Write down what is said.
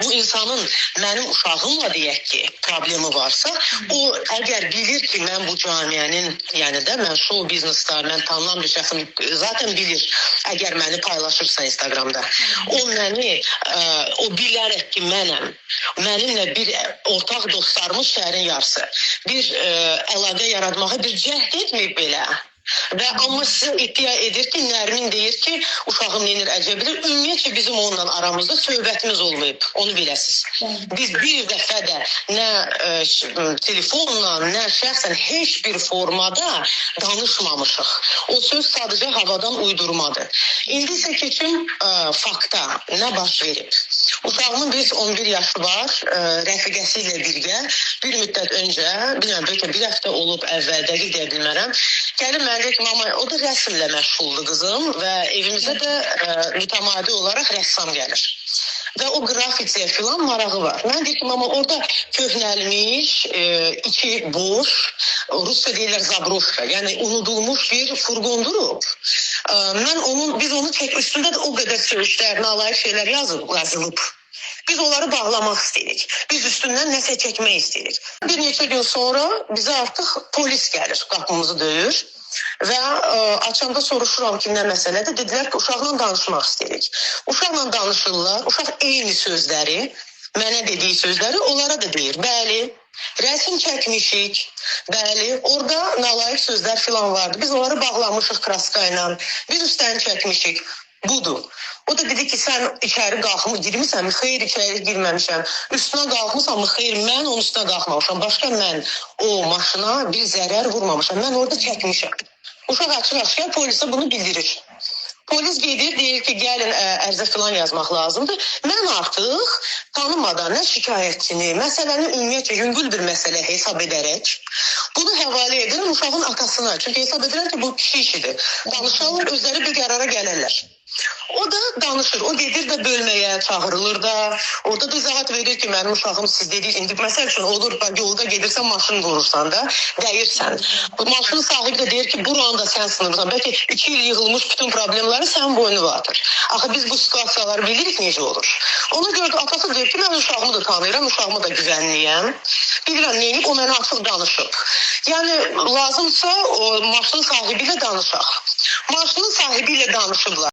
bu insanın mənim uşağımla deyək ki, problemi varsa, o əgər bilir ki, mən bu camiənin, yəni də mən show biznesdə, mən tanınan bir şəxsim, zaten bilir, əgər məni paylaşırsa Instagramda, o məni, o bilərək ki, mənimlə bir ortaq dostlarımız şəhərin yarısı, bir əlaqə yaratmağa bir cəhd etməyib belə. Və amma sizə iddia edir ki, Nərmin deyir ki, uşağım neynir əcəbidir. Ümumiyyətlə bizim onunla aramızda söhbətimiz olmayıb, onu biləsiniz. Biz bir dəfə də nə telefonla, nə şəxsən heç bir formada danışmamışıq. O söz sadəcə havadan uydurmadır. İndi isə keçim fakta, nə baş verib. Uşağımın biz 11 yaşı var, rəfiqəsi ilə birgə bir müddət öncə, bilməm, bəlkə bir həftə olub əvvəl, dəqiq deyə bilmərəm, gəlib mənə deyir ki, mama, o da rəsmlə məşğuldur qızım və evimizə də mütəmadi olaraq rəssam gəlir. Və o qrafitiyə filan marağı var. Mən deyir ki, mama, orada köhnəlmiş, içi boş, Rusca deyirlər zabroşka, yəni unudulmuş bir furqon durub. Biz onu üstündə də o qədər söyüşlər, nalayıq şeylər yazılıb. Biz onları bağlamaq istəyirik. Biz üstündən nəsə çəkmək istəyirik. Bir neçə gün sonra bizə artıq polis gəlir, qapımızı döyür. Və açanda soruşuram ki, nə məsələdir? Dedilər ki, uşaqla danışmaq istəyirik. Uşaqla danışırlar, uşaq eyni sözləri, mənə dediyi sözləri onlara da deyir. Bəli, rəsm çəkmişik, bəli, orada nalayıq sözlər filan vardı. Biz onları bağlamışıq kraska ilə, biz üstəni çəkmişik. Budur. O da dedi ki, sən içəri girmirsən mi? Xeyr, içəri girməmişəm. Üstünə qalxmışam mı? Xeyr, mən onun üstünə qalxmamışam. Başqa mən o maşına bir zərər vurmamışam. Mən orada çəkmişəm. Uşaq açıq-aşkar polisə bunu bildirir. Polis gedir, deyir ki, gəlin ərzə filan yazmaq lazımdır. Mən artıq tanımadan nə şikayətçini, məsələni ümumiyyətlə yüngül bir məsələ hesab edərək bunu həvalə edirəm uşağın atasına. Çünki hesab edirəm ki, bu kişi işidir. Danışarlar, özləri bir qərara gələrlər. O da danışır, o gedir də bölməyə çağırılır da, orada da izahat verir ki, mənim uşağım siz dedik, indi məsəl üçün olur, yolda gedirsən, maşın vurursan da, dəyirsən. Bu maşının sahibi də deyir ki, buranda sən sınırsan, bəlkə 2 il yığılmış bütün problemləri sən boynuna atır. Axı biz bu situasiyaları bilirik necə olur. Ona görə də atası deyir ki, mən uşağımı da tanıyıram, uşağımı da güvənliyəm. Bilirəm, neyib, o mənə açıq danışıb. Yəni, lazımsa o maşının sahibi ilə danışaq. Maşının sahibi ilə danışıblar.